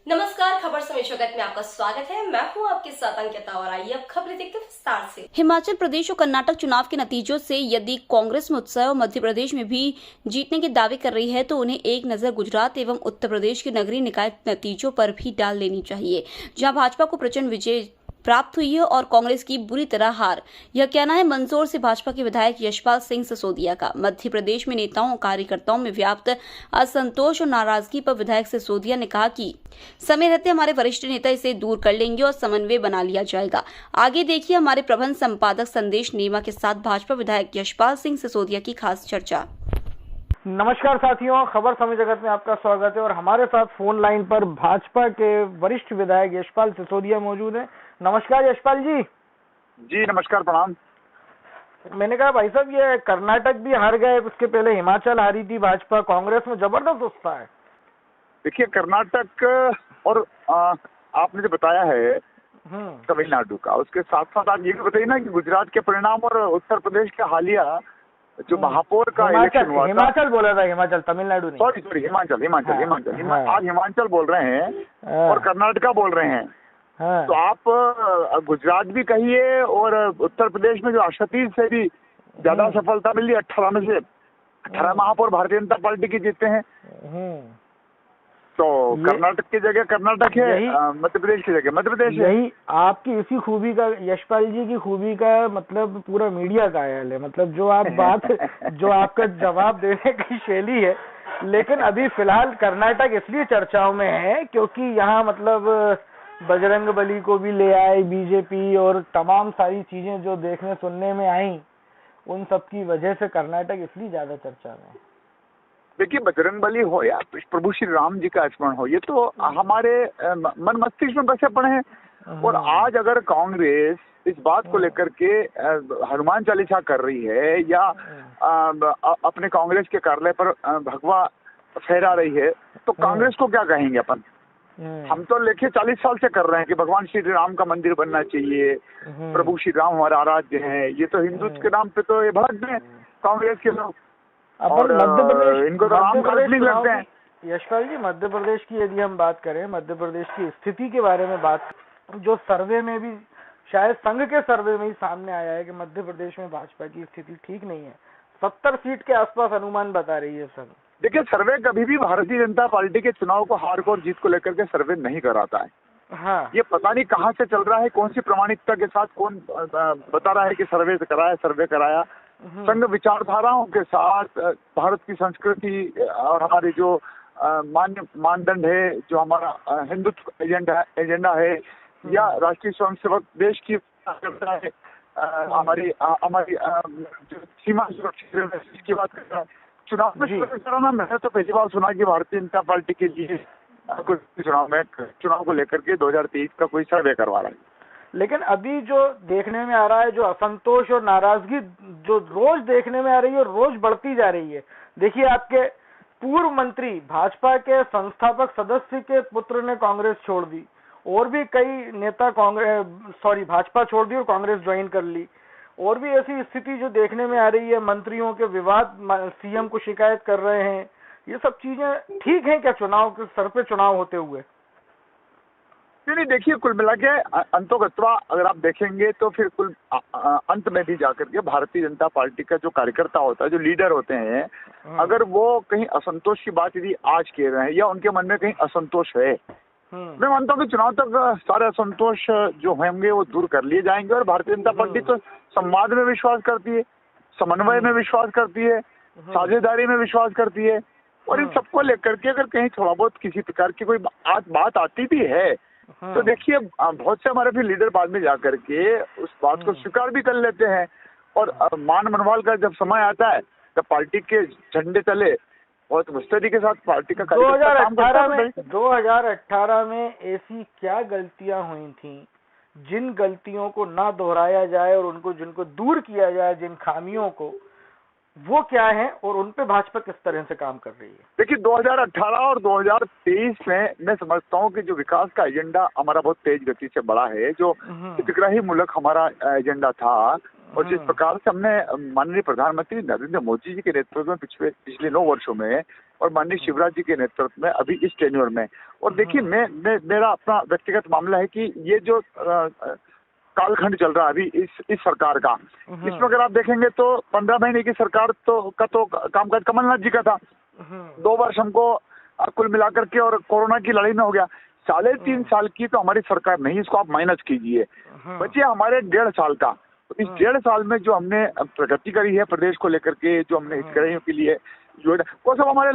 नमस्कार, खबर समय जगत में आपका स्वागत है। मैं हूं आपके साथ अंकिता और आइए अब खबरें देखते हैं विस्तार से। हिमाचल प्रदेश और कर्नाटक चुनाव के नतीजों से यदि कांग्रेस में उत्साह और मध्य प्रदेश में भी जीतने के दावे कर रही है तो उन्हें एक नजर गुजरात एवं उत्तर प्रदेश के नगरीय निकाय नतीजों पर भी डाल लेनी चाहिए, जहां भाजपा को प्रचंड विजय प्राप्त हुई है और कांग्रेस की बुरी तरह हार। यह कहना है मंदसौर से भाजपा के विधायक यशपाल सिंह सिसोदिया का। मध्य प्रदेश में नेताओं और कार्यकर्ताओं में व्याप्त असंतोष और नाराजगी पर विधायक सिसोदिया ने कहा कि समय रहते हमारे वरिष्ठ नेता इसे दूर कर लेंगे और समन्वय बना लिया जाएगा। आगे देखिए हमारे प्रबंध संपादक संदेश नेमा के साथ भाजपा विधायक यशपाल सिंह सिसोदिया की खास चर्चा। नमस्कार साथियों, खबर समय जगत में आपका स्वागत है और हमारे साथ फोन लाइन पर भाजपा के वरिष्ठ विधायक यशपाल सिसोदिया मौजूद हैं। नमस्कार यशपाल जी। जी नमस्कार, प्रणाम। मैंने कहा भाई साहब, ये कर्नाटक भी हार गए, उसके पहले हिमाचल हारी थी भाजपा, कांग्रेस में जबरदस्त उत्साह है। देखिए कर्नाटक और आपने जो बताया है तमिलनाडु का, उसके साथ साथ आप ये भी बताइए ना कि गुजरात के परिणाम और उत्तर प्रदेश के हालिया जो महापौर का इलेक्शन हुआ था। हिमाचल बोला था, हिमाचल, तमिलनाडु नहीं। सॉरी, हिमाचल। हाँ। आज हिमाचल बोल रहे हैं और कर्नाटका बोल रहे हैं। हाँ। तो आप गुजरात भी कहिए और उत्तर प्रदेश में जो 38 से भी ज्यादा सफलता मिली, 18 में से 18 महापौर भारतीय जनता पार्टी के जीते हैं। तो कर्नाटक की जगह कर्नाटक है, मध्य प्रदेश की जगह मध्य प्रदेश है। यही आपकी इसी खूबी का, यशपाल जी की खूबी का मतलब पूरा मीडिया कायल है। मतलब जो आप बात जो आपका जवाब देने की शैली है। लेकिन अभी फिलहाल कर्नाटक इसलिए चर्चाओं में है क्योंकि यहाँ मतलब बजरंगबली को भी ले आए बीजेपी और तमाम सारी चीजें जो देखने सुनने में आई, उन सब की वजह से कर्नाटक इसलिए ज्यादा चर्चा में है। देखिए बजरंगबली हो या प्रभु श्री राम जी का स्मरण हो, ये तो हमारे मन मस्तिष्क में बसे पड़े हैं। और आज अगर कांग्रेस इस बात को लेकर के हनुमान चालीसा कर रही है या अपने कांग्रेस के कार्यालय पर भगवा फहरा रही है, तो कांग्रेस को क्या कहेंगे अपन? हम तो लेके 40 साल से कर रहे हैं कि भगवान श्री राम का मंदिर बनना चाहिए, प्रभु श्री राम हमारे आराध्य हैं। ये तो हिंदुत्व के नाम पे तो ये भड़क गए कांग्रेस के लोग और मध्य प्रदेश, इनको तो राम काल्पनिक लगते हैं। यशपाल जी, मध्य प्रदेश की यदि हम बात करें, मध्य प्रदेश की स्थिति के बारे में बात, जो सर्वे में भी शायद संघ के सर्वे में ही सामने आया है कि मध्य प्रदेश में भाजपा की स्थिति ठीक नहीं है। 70 सीट के आसपास अनुमान बता रही है संघ। देखिए सर्वे कभी भी भारतीय जनता पार्टी के चुनाव को, हार को और जीत को लेकर के सर्वे नहीं कराता है। हाँ। ये पता नहीं कहाँ से चल रहा है, कौन सी प्रामाणिकता के साथ कौन बता रहा है कि सर्वे कराया, सर्वे कराया। संघ विचारधाराओं के साथ भारत की संस्कृति और हमारी जो मानदंड है, जो हमारा हिंदुत्व एजेंडा है या राष्ट्रीय स्वयंसेवक देश की है, हमारी जो सीमा सुरक्षा की बात कर रहा है। चुनाव में कराना, मैंने तो पहली बार सुना कि भारतीय जनता पार्टी के लिए कुछ चुनाव को लेकर के 2023 का कोई सर्वे करवा रहा है। लेकिन अभी जो देखने में आ रहा है, जो असंतोष और नाराजगी जो रोज देखने में आ रही है, रोज बढ़ती जा रही है। देखिए आपके पूर्व मंत्री, भाजपा के संस्थापक सदस्य के पुत्र ने कांग्रेस छोड़ दी और भी कई नेता भाजपा छोड़ दी और कांग्रेस ज्वाइन कर ली। और भी ऐसी स्थिति जो देखने में आ रही है, मंत्रियों के विवाद, सीएम को शिकायत कर रहे हैं। ये सब चीजें ठीक है क्या चुनाव के सर पे चुनाव होते हुए? नहीं, देखिए कुल मिला के अंतोगत्वा अगर आप देखेंगे तो फिर कुल अंत में भी जाकर के भारतीय जनता पार्टी का जो कार्यकर्ता होता है, जो लीडर होते हैं, अगर वो कहीं असंतोष की बात यदि आज कह रहे हैं या उनके मन में कहीं असंतोष है, मैं मानता हूँ कि चुनाव तक सारे असंतोष जो होंगे वो दूर कर लिए जाएंगे। और भारतीय जनता पार्टी तो संवाद में विश्वास करती है, समन्वय में विश्वास करती है, साझेदारी में विश्वास करती है। और इन सबको लेकर के अगर कहीं थोड़ा बहुत किसी प्रकार की कोई बात आती भी है तो देखिए बहुत से हमारे भी लीडर बाद में जाकर के उस बात को स्वीकार भी कर लेते हैं। और मान मनवाल का जब समय आता है तब पार्टी के झंडे तले बहुत मुस्तैदी के साथ पार्टी का 2018 में ऐसी क्या गलतियां हुई थी जिन गलतियों को ना दोहराया जाए और उनको जिनको दूर किया जाए, जिन खामियों को, वो क्या है और उन पे भाजपा किस तरह से काम कर रही है? देखिए 2018 और 2023 में मैं समझता हूँ कि जो विकास का एजेंडा हमारा बहुत तेज गति से बढ़ा है, जो हितग्राही मुल्क हमारा एजेंडा था और जिस प्रकार से हमने माननीय प्रधानमंत्री नरेंद्र मोदी जी के नेतृत्व में पिछले 9 वर्षों में और माननीय शिवराज जी के नेतृत्व में अभी इस टेन्योर में और देखिए मेरा अपना व्यक्तिगत मामला है कि ये जो कालखंड चल रहा है अभी इस सरकार का, इसमें अगर आप देखेंगे तो 15 महीने की सरकार तो कामकाज कमलनाथ जी का था। 2 वर्ष हमको कुल मिलाकर के और कोरोना की लड़ाई में हो गया। 3.5 साल की तो हमारी सरकार नहीं, इसको आप माइनस कीजिए, बचिए हमारे 1.5 साल का। तो इस 1.5 साल में जो हमने प्रगति करी है प्रदेश को लेकर के, जो हमने हितग्राहियों के लिए जो है वो सब हमारे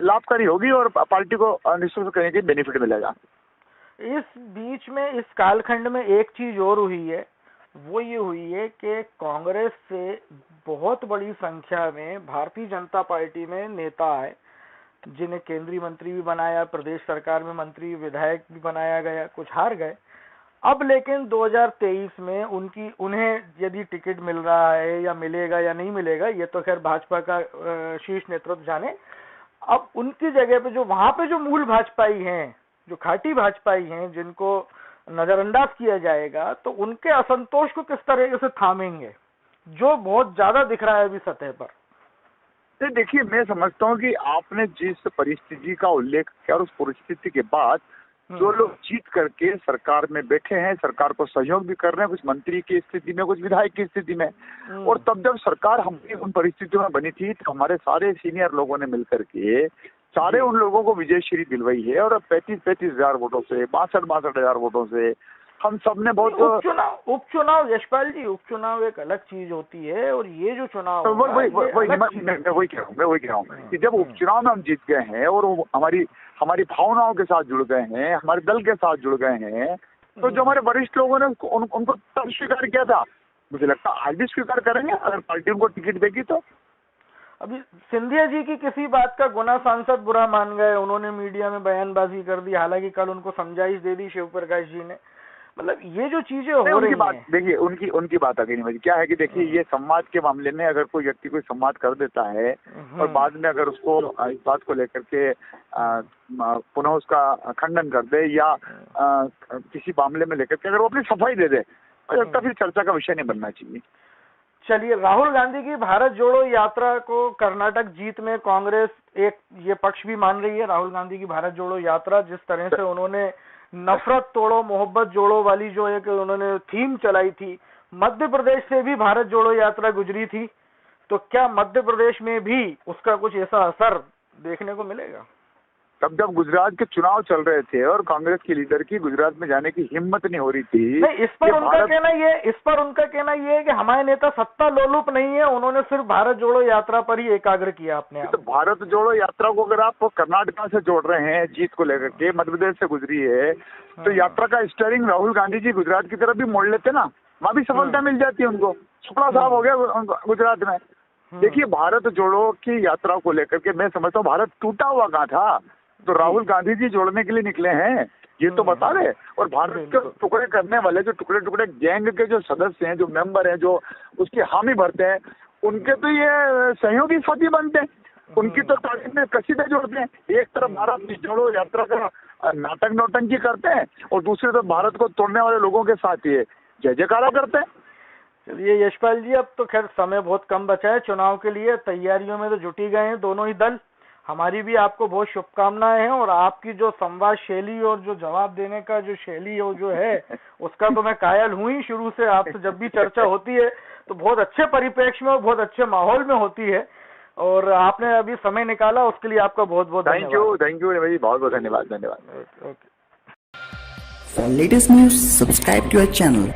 लाभकारी होगी और पार्टी को निश्चित करने के बेनिफिट मिलेगा। इस बीच में इस कालखंड में एक चीज और हुई है, वो ये हुई है कि कांग्रेस से बहुत बड़ी संख्या में भारतीय जनता पार्टी में नेता आए, जिन्हें केंद्रीय मंत्री भी बनाया, प्रदेश सरकार में मंत्री विधायक भी बनाया गया, कुछ हार गए। अब लेकिन 2023 में उन्हें यदि टिकट मिल रहा है या मिलेगा या नहीं मिलेगा, ये तो खैर भाजपा का शीर्ष नेतृत्व जाने। अब उनकी जगह पे जो वहां पे जो मूल भाजपाई हैं, जो खाटी भाजपाई हैं, जिनको नजरअंदाज किया जाएगा, तो उनके असंतोष को किस तरह से थामेंगे, जो बहुत ज्यादा दिख रहा है अभी सतह पर। देखिए मैं समझता हूँ कि आपने जिस परिस्थिति का उल्लेख किया और उस परिस्थिति के बाद जो लोग जीत करके सरकार में बैठे हैं, सरकार को सहयोग भी कर रहे हैं, कुछ मंत्री की स्थिति में, कुछ विधायक की स्थिति में, और तब जब सरकार हमारी उन परिस्थितियों में बनी थी तो हमारे सारे सीनियर लोगों ने मिलकर के सारे उन लोगों को विजयश्री दिलवाई है और 35-35 हजार वोटों से, 62-62 हजार वोटों से हम सब ने बहुत। उपचुनाव यशपाल जी, उपचुनाव एक अलग चीज होती है, और ये जो चुनाव मैं वही कह रहा हूँ कि जब उपचुनाव में हम जीत गए हैं और हमारी भावनाओं के साथ जुड़ गए हैं, हमारे दल के साथ जुड़ गए हैं, तो जो हमारे वरिष्ठ लोगों ने उनको तब स्वीकार किया था, मुझे लगता है आज भी स्वीकार करेंगे अगर पार्टी उनको टिकट देगी तो। अभी सिंधिया जी की किसी बात का गुना सांसद बुरा मान गए, उन्होंने मीडिया में बयानबाजी कर दी, हालांकि कल उनको समझाइश दे दी शिव प्रकाश जी ने। मतलब ये जो चीजें हो रही हैं, देखिए उनकी बात आगे नहीं बची। क्या है कि देखिए ये संवाद के मामले में अगर कोई व्यक्ति कोई संवाद कर देता है और बाद में अगर उसको इस बात को लेकर के पुनः उसका खंडन कर दे या किसी मामले में लेकर के अगर वो अपनी सफाई दे दे, तो लगता फिर चर्चा का विषय नहीं बनना चाहिए। चलिए, राहुल गांधी की भारत जोड़ो यात्रा को कर्नाटक जीत में कांग्रेस एक ये पक्ष भी मान रही है। राहुल गांधी की भारत जोड़ो यात्रा, जिस तरह से उन्होंने नफरत तोड़ो मोहब्बत जोड़ो वाली जो एक उन्होंने थीम चलाई थी, मध्य प्रदेश से भी भारत जोड़ो यात्रा गुजरी थी, तो क्या मध्य प्रदेश में भी उसका कुछ ऐसा असर देखने को मिलेगा? तब जब गुजरात के चुनाव चल रहे थे और कांग्रेस की लीडर की गुजरात में जाने की हिम्मत नहीं हो रही थी। नहीं, इस पर उनका कहना ये है कि हमारे नेता सत्ता लोलुप नहीं है, उन्होंने सिर्फ भारत जोड़ो यात्रा पर ही एकाग्र किया अपने आप। तो भारत जोड़ो यात्रा को अगर आप कर्नाटक से जोड़ रहे हैं जीत को लेकर के, मध्य प्रदेश से गुजरी है, तो यात्रा का स्टीयरिंग राहुल गांधी जी गुजरात की तरफ भी मोड़ लेते ना, वहां भी सफलता मिल जाती है उनको। शुक्ला साहब हो गया गुजरात में। देखिए भारत जोड़ो की यात्रा को लेकर के मैं समझता हूँ भारत टूटा हुआ कहाँ था, तो राहुल गांधी जी जोड़ने के लिए निकले हैं, ये तो बता रहे। और भारत के टुकड़े करने वाले जो टुकड़े गैंग के जो सदस्य हैं, जो मेंबर हैं, जो उसकी हामी भरते हैं, उनके तो ये सहयोगी साथी बनते हैं, उनकी तो तारीफ में कसीदे जोड़ते हैं। एक तरफ भारत जोड़ो यात्रा का नाटक नौटंकी करते हैं और दूसरी तरफ भारत को तोड़ने वाले लोगों के साथ ये जय जयकारा करते हैं। चलिए यशपाल जी, अब तो खैर समय बहुत कम बचा है चुनाव के लिए, तैयारियों में तो जुटी गए हैं दोनों ही दल। हमारी भी आपको बहुत शुभकामनाएं हैं, और आपकी जो संवाद शैली और जो जवाब देने का जो शैली जो है उसका तो मैं कायल हूँ ही शुरू से। आपसे जब भी चर्चा होती है तो बहुत अच्छे परिप्रेक्ष्य में और बहुत अच्छे माहौल में होती है, और आपने अभी समय निकाला उसके लिए आपका बहुत बहुत धन्यवाद। थैंक यू भाई, बहुत बहुत धन्यवाद। For latest news, subscribe to our channel